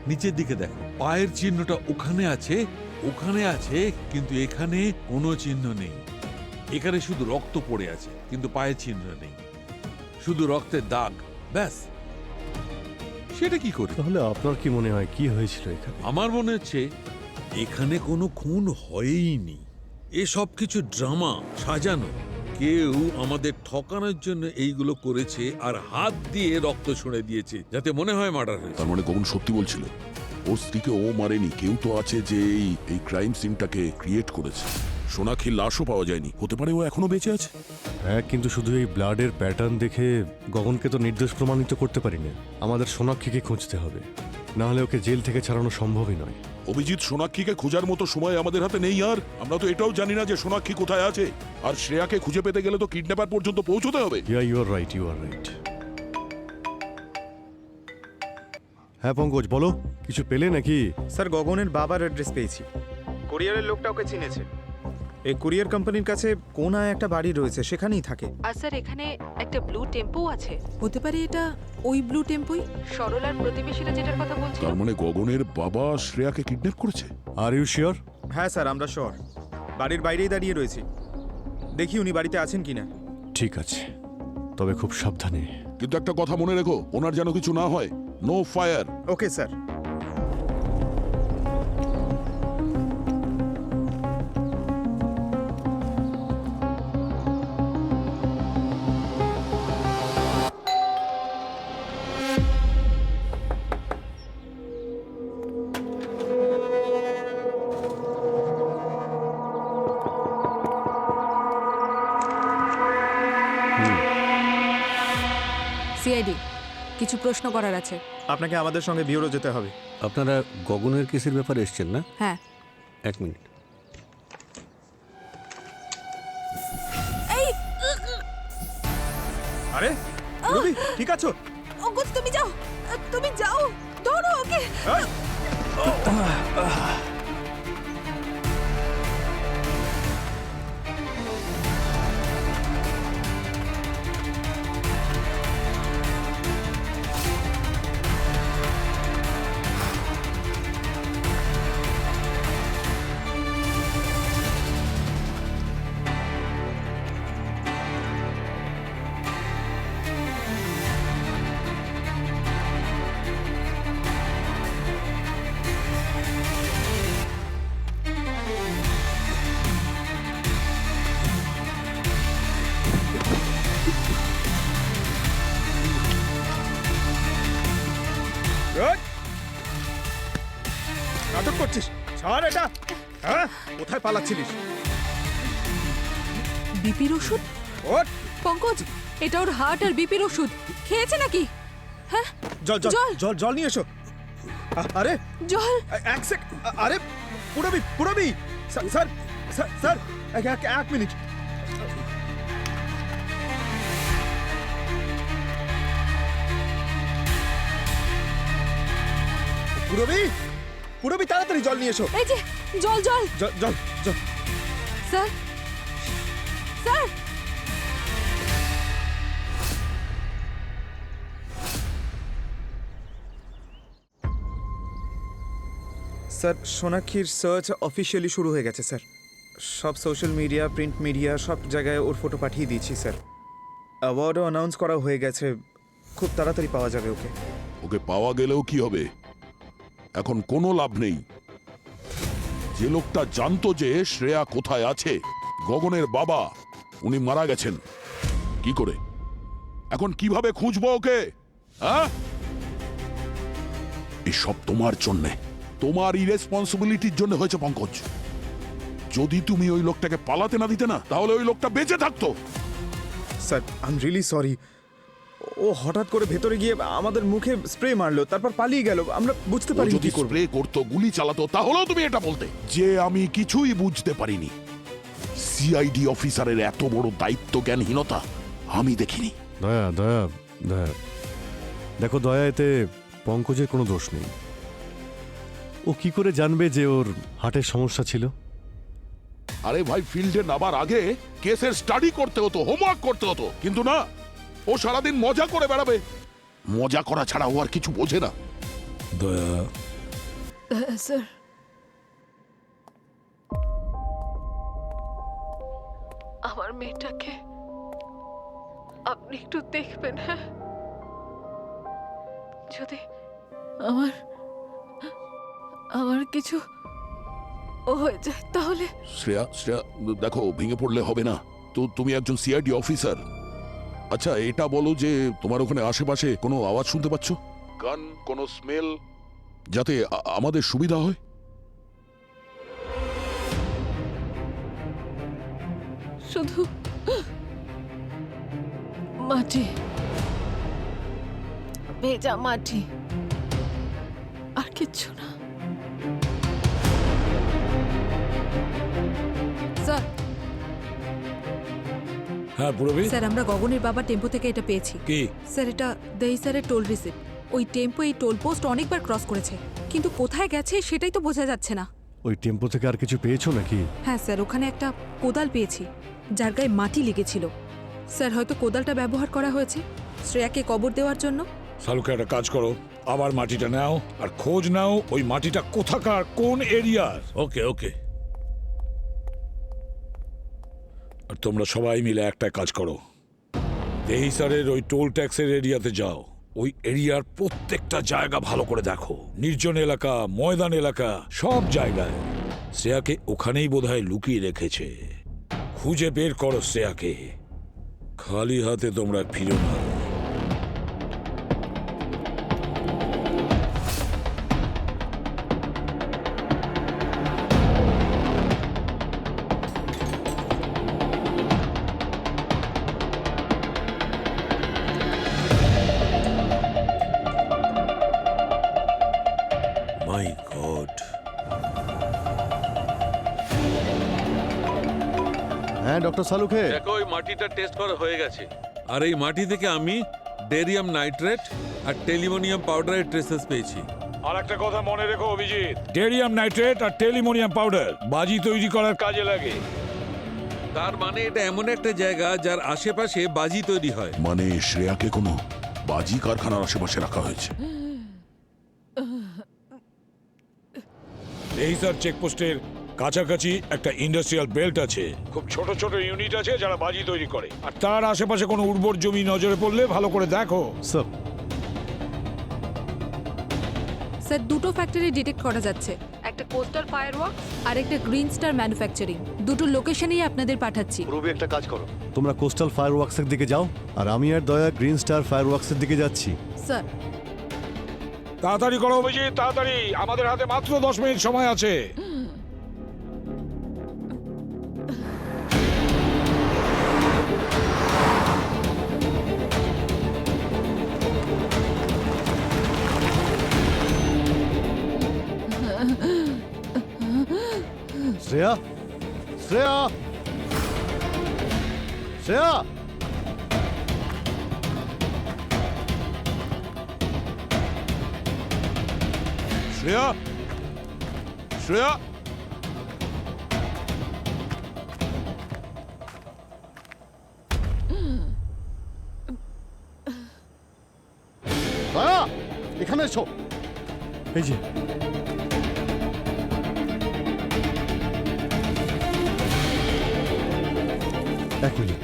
নিচের দিকে দেখো, পায়ের চিহ্নটা ওখানে আছে, কিন্তু এখানে কোনো চিহ্ন নেই। এখানে শুধু রক্ত পড়ে আছে, কিন্তু পায়ের চিহ্ন নেই, শুধু রক্তের দাগ, ব্যাস। সেটা কি করে? তাহলে আপনার কি মনে হয় কি হয়েছিল এখানে? আমার মনে হচ্ছে এখানে কোনো খুন হয়ইনি, এসব কিছু ড্রামা সাজানো। কেউ আমাদের ঠকানোর জন্য এইগুলো করেছে, আর হাত দিয়ে রক্ত ছুঁড়ে দিয়েছে যাতে মনে হয় মার্ডার হয়েছে। তার মানে গগন সত্যি বলছিল, ওর স্ত্রীকে ও মারেনি, কেউ তো আছে যে এই ক্রাইম সিনটাকে ক্রিয়েট করেছে। সোনাক্ষীর লাশও পাওয়া যায়নি, হতে পারে ও এখনো বেঁচে আছে। হ্যাঁ, কিন্তু শুধু এই ব্লাডের প্যাটার্ন দেখে গগনকে তো নির্দোষ প্রমাণিত করতে পারি না। আমাদের সোনাক্ষীকে খুঁজতে হবে, না হলে ওকে জেল থেকে ছাড়ানো সম্ভবই নয়। অভিজিৎ, সোনাক্ষীকে খোঁজার মতো সময় আমাদের হাতে নেই, আর আমরা তো এটাও জানি না যে সোনাক্ষী কোথায় আছে। আর শ্রেয়াকে খুঁজে পেতে গেলে তো কিডন্যাপার পর্যন্ত পৌঁছতে হবে। You are right. হ্যাঁ পঙ্কজ, বলো, কিছু পেলে নাকি? স্যার, গগনের বাবার অ্যাড্রেস পেয়েছি। কুরিয়ারের লোকটা ওকে চিনেছে। এই কুরিয়ার কোম্পানির কাছে কোনায় একটা বাড়ি রয়েছে, সেখানেই থাকে। আর স্যার, এখানে একটা ব্লু টেম্পো আছে, হতে পারে এটা ওই ব্লু টেম্পোই সরলার প্রতিবেশীরা যেটার কথা বলছিল। তার মানে গগনের বাবা শ্রেয়াকে কিডন্যাপ করেছে। Are you sure? হ্যাঁ স্যার, আমরা শিওর। বাড়ির বাইরেই দাঁড়িয়ে রয়েছি, দেখি উনি বাড়িতে আছেন কিনা। ঠিক আছে, তবে খুব সাবধানে। কিন্তু একটা কথা মনে রেখো, ওনার যেন কিছু না হয়। No fire. Okay sir. CID কিছু প্রশ্ন করার আছে। আপনাকে আমাদের সঙ্গে বিউরো যেতে হবে। আপনারা গগনের কেসের ব্যাপারে এসছেন না? হ্যাঁ। 1 মিনিট। আরে রবি, ঠিক আছো? অঙ্কুশ তুমি যাও, তুমি যাও, ধরো ওকে। Good. নাটক করছিস? ছাড় এটা। হ্যাঁ, কোথায় পালাচ্ছিলিস? বিপির ওষুধ? ওঠ। পঙ্কজ, এটা ওর হার্ট আর বিপির ওষুধ। খেয়েছে নাকি? হ্যাঁ, জল জল জল। জল জল নিয়ে এসো। আরে জল। এক সেক। আরে পুরবি পুরবি। স্যার স্যার স্যার, এক মিনিট। পুরবি পুরবি, তাড়াতাড়ি জল নিয়ে এসো। এই যে জল জল জল জল জল। Sir, sir. স্যার, সোনাক্ষীর সার্চ অফিসিয়ালি শুরু হয়ে গেছে স্যার। সব সোশ্যাল মিডিয়া, প্রিন্ট মিডিয়া, সব জায়গায় ওর ফটো পাঠিয়ে দিয়েছি স্যার। অ্যাওয়ার্ডও অ্যানাউন্স করা হয়ে গেছে, খুব তাড়াতাড়ি পাওয়া যাবে ওকে। ওকে পাওয়া গেলেও কি হবে? এখন কোনো লাভ নেই। যে লোকটা জানতো যে শ্রেয়া কোথায় আছে, গগনের বাবা, উনি মারা গেছেন। কি করে এখন কিভাবে খুঁজবো ওকে? হ্যাঁ, এসব তোমার জন্যে, তোমার ইরেসপন্সিবিলিটির জন্য হয়েছে পঙ্কজ। যদি তুমি ওই লোকটাকে পালাতে না দিতে না, তাহলে ওই লোকটা বেঁচে থাকতো। Sir, I am really sorry. ও হঠাৎ করে ভেতরে গিয়ে আমাদের মুখে স্প্রে মারলো, তারপর পালিয়ে গেল। আমরা বুঝতে ও পারিনি যদি কি করব। স্প্রে করতো, গুলি চালাতো, তাহলেও তুমি এটা বলতে যে আমি কিছুই বুঝতে পারিনি। সিআইডি অফিসারের এত বড় দায়িত্ব জ্ঞানহীনতা আমি দেখিনি। দয়া দয়া দয়া, দেখো দয়া, এতে পঙ্কজের কোনো দোষ নেই। ও কি করে জানবে যে ওর হার্টের সমস্যা ছিল? আরে ভাই, ফিল্ডে নামার আগে কেসের স্টাডি করতে হতো, হোমওয়ার্ক করতে হতো, কিন্তু না, ও সারাদিন মজা করে বেড়াবে। মজা করা ছাড়া ও আর কিছু বোঝে না। দয়া, স্যার, আমার মেয়েটাকে আপনি একটু দেখবেন। হ্যাঁ, যদি আমার আমার কিছু হয়ে যায় তাহলে। শ্রেয়া, শ্রেয়া, দেখো, ভেঙে পড়লে হবে না তো। তুমি একজন সিআইডি অফিসার। আচ্ছা, এটা বলো যে তোমার ওখানে আশেপাশে কোনো আওয়াজ শুনতে পাচ্ছ? গান, কোনো স্মেল, যাতে আমাদের সুবিধা হয়। শুধু মাটি, ভেজা মাটি, আর কিচ্ছু না। স্যার, হ্যাঁ পুরবি, স্যার, আমরা গগনের বাবা টেম্পো থেকে এটা পেয়েছি। কি? স্যার, এটা দেহি স্যারের টোল রিসিপ্ট। ওই টেম্পো এই টোল পোস্ট অনেকবার ক্রস করেছে, কিন্তু কোথায় গেছে সেটাই তো বোঝা যাচ্ছে না। ওই টেম্পো থেকে আর কিছু পেয়েছো নাকি? হ্যাঁ স্যার, ওখানে একটা কোদাল পেয়েছি যার গায়ে মাটি লেগেছিল। স্যার, হয়তো কোদালটা ব্যবহার করা হয়েছে শ্রেয়াকে কবর দেওয়ার জন্য। শালুকে একটা কাজ করো, আবার মাটিটা নাও আর খোঁজ নাও ওই মাটিটা কোথাকার, কোন এরিয়ার। ওকে ওকে। আর তোমরা সবাই মিলে একটা কাজ করো, দেহি স্যারের ওই টোল ট্যাক্সের এরিয়াতে যাও। ওই এরিয়ার প্রত্যেকটা জায়গা ভালো করে দেখো, নির্জন এলাকা, ময়দান এলাকা, সব জায়গায়। শ্রেয়াকে ওখানেই বোধহয় লুকিয়ে রেখেছে। খুঁজে বের করো শ্রেয়াকে। খালি হাতে তোমরা ফিরো না। হ্যাঁ ডক্টর সালুখে। দেখো ওই মাটিটা টেস্ট করা হয়ে গেছে, আর এই মাটি থেকে আমি ডেরিয়াম নাইট্রেট আর টেলিমোনিয়াম পাউডারের ট্রেসেস পেয়েছি। আর একটা কথা মনে রেখো অভিজিৎ, ডেরিয়াম নাইট্রেট আর টেলিমোনিয়াম পাউডার বাজি তৈরি করার কাজে লাগে। তার মানে এটা এমন একটা জায়গা যার আশেপাশে বাজি তৈরি হয়। মানে শ্রেয়াকে কোনো বাজি কারখানার আশেপাশে রাখা হয়েছে। এই স্যার চেকপোস্টের কাছাকাছি একটা ইন্ডাস্ট্রিয়াল বেল্ট আছে, খুব ছোট ছোট ইউনিট আছে যারা বাজি তৈরি করে, আর তার আশেপাশে কোনো উর্বর জমি নজরে পড়লে ভালো করে দেখো। স্যার স্যার দুটো ফ্যাক্টরি ডিটেক্ট করা যাচ্ছে, একটা কোস্টাল ফায়ারওয়ার্কস আর একটা গ্রিন স্টার ম্যানুফ্যাকচারিং। দুটো লোকেশনেই আপনাদের পাঠাচ্ছি। রবি একটা কাজ করো, তোমরা কোস্টাল ফায়ার ওয়ার্কসের দিকে যাও, আর আমি আর দয়া গ্রিন স্টার ফায়ার ওয়ার্কসের দিকে যাচ্ছি। স্যার তাড়াতাড়ি করো অভিজিৎ, তাড়াতাড়ি, আমাদের হাতে মাত্র 10 মিনিট সময় আছে। শ্রেয়া, শ্রেয়া, শ্রেয়া, শ্রেয়া, শ্রেয়া, দয়া এখানে এসো। এই যে এক মিনিট,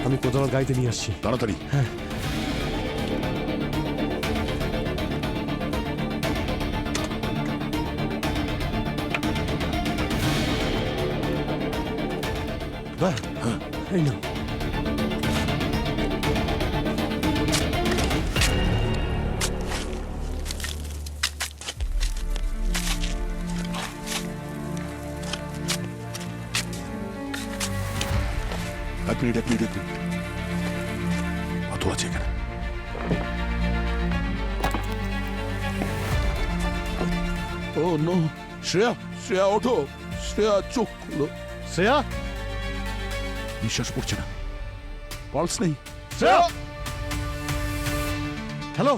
আমি কোথাও গাড়িতে নিয়ে আসছি। তাড়াতাড়ি। হ্যাঁ বাহ, এই নাও। এক মিনিট, এক মিনিট, এক মিনিট। অত আছে এখানে। ও নো, শ্রেয়া, শ্রেয়া ওঠো, শ্রেয়া চোখ খুলো। শ্রেয়া, নিঃশ্বাস পড়ছে না, পালস নেই। Shreya, hello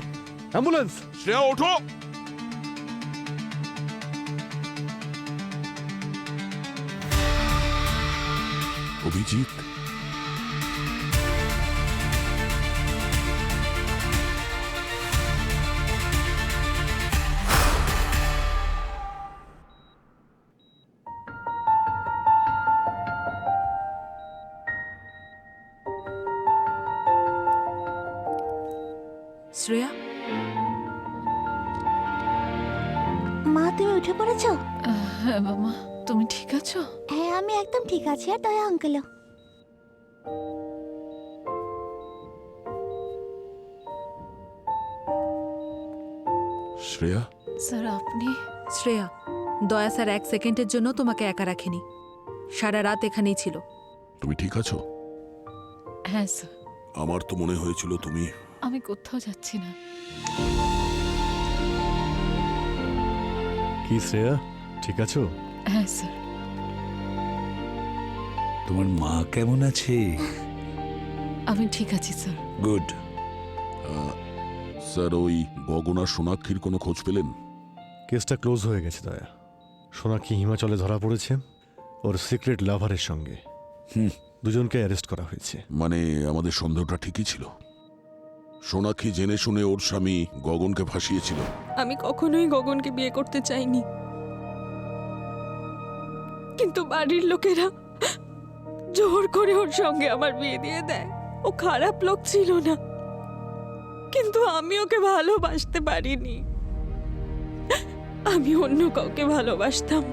ambulance. শ্রেয়া ওঠো। অভিজিৎ, শ্রেয়া, মা তুমি উঠে পড়েছো? হ্যাঁ বাবা, তুমি ঠিক আছো? হ্যাঁ আমি একদম ঠিক আছি, আর দয়া আঙ্কেলও। শ্রেয়া, স্যার আপনি? শ্রেয়া, দয়া স্যার 1 সেকেন্ডের জন্য তোমাকে একা রাখেনি, সারা রাত এখানেই ছিল। তুমি ঠিক আছো? হ্যাঁ স্যার। আমার তো মনে হয়েছিল তুমি। আমি কোথাও যাচ্ছি না। কি শ্রেয়া, ঠিক আছো? হ্যাঁ স্যার। তোমার মা কেমন আছে? আমি ঠিক আছি স্যার। গুড। স্যার, ওই গগনা সোনাক্ষীর কোনো খোঁজ পেলেন? কেসটা ক্লোজ হয়ে গেছে দয়া। সোনাক্ষী হিমাচলে ধরা পড়েছে ওর সিক্রেট লাভারের সঙ্গে। দুজনকে অ্যারেস্ট করা হয়েছে। মানে আমাদের সন্দেহটা ঠিকই ছিল। সোনাক্ষী জেনে শুনে ওর স্বামী গগনকে ফাঁসিয়েছিল। আমি কখনোই গগনকে বিয়ে করতে চাইনি, কিন্তু বাড়ির লোকেরা জোর করে ওর সঙ্গে আমার বিয়ে দিয়ে দেয়। ও খারাপ লোক ছিল না, কিন্তু আমি ওকে ভালোবাসতে পারিনি। আমি অন্য কাউকে ভালোবাসতাম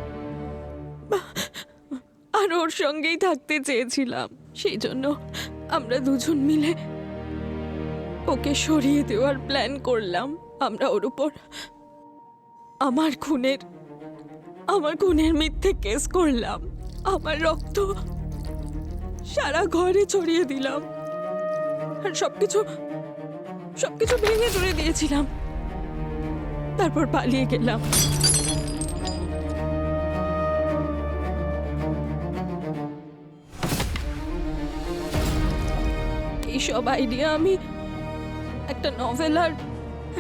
আর ওর সঙ্গেই থাকতে চেয়েছিলাম। সেই জন্য আমরা দুজন মিলে ওকে সরিয়ে দেওয়ার প্ল্যান করলাম। আমরা ওর উপর আমার খুনের মিথ্যে কেস করলাম। আমার রক্ত সারা ঘরে ছড়িয়ে দিলাম, আর সবকিছু ভেঙে চুরে দিয়েছিলাম। তারপর পালিয়ে গেলাম। এই সব আইডিয়া আমি একটা নভেল আর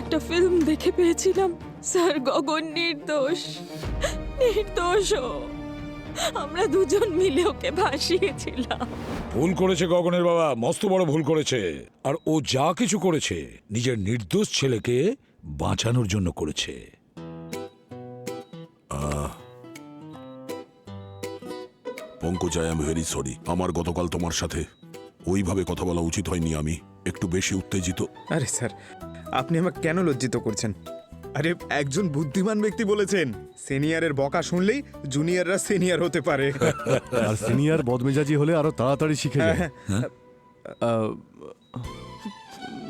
একটা ফিল্ম দেখে পেয়েছিলাম। স্যার, গগন নির্দোষ, নির্দোষও। আমরা দুজন মিলে ওকে ভাসিয়েছিলাম। ভুল করেছে গগনের বাবা, মস্ত বড় ভুল করেছে। আর ও যা কিছু করেছে নিজের নির্দোষ ছেলেকে বাঁচানোর জন্য করেছে। Pankaj, I am very sorry. আমার গতকাল তোমার সাথে ওইভাবে কথা বলা উচিত হয়নি। আমি একটু বেশি উত্তেজিত। আরে স্যার, আপনি আমাকে কেন লজ্জিত করছেন? আরে একজন বুদ্ধিমান ব্যক্তি বলেছেন সিনিয়রের বকা শুনলেই জুনিয়ররা সিনিয়র হতে পারে। আর সিনিয়র বদমেজাজি হলে আরো তাড়াতাড়ি শিখে যায়।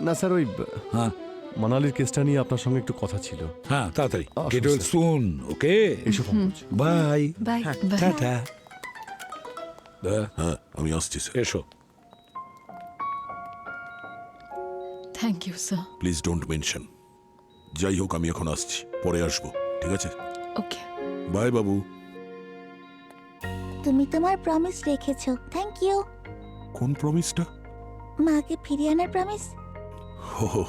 না স্যার, ওই হ্যাঁ, মানালির কেসটা নিয়ে আপনার সঙ্গে একটু কথা ছিল। হ্যাঁ, তাড়াতাড়ি আসুন, গেট ওয়েল স্যার। সুন। ওকে, এসো পঙ্কজ। বাই। বাই। টাটা। হ্যাঁ, আমি আসছি স্যার। এসো। Thank you sir. Please don't mention. যাই হোক, আমি এখন আসছি, পরে আসবো, ঠিক আছে? ওকে। বাই বাবু। তুমি তোমার প্রমিস রেখেছো, থ্যাংক ইউ। কোন প্রমিসটা? মাকে ফিরিয়ে আনার প্রমিস। হো,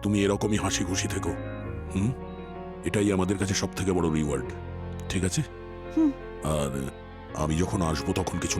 তুমি এরকমই হাসি খুশি থেকো। এটাই আমাদের কাছে সব থেকে বড় রিওয়ার্ড, ঠিক আছে? আর আমি যখন আসবো তখন কিছু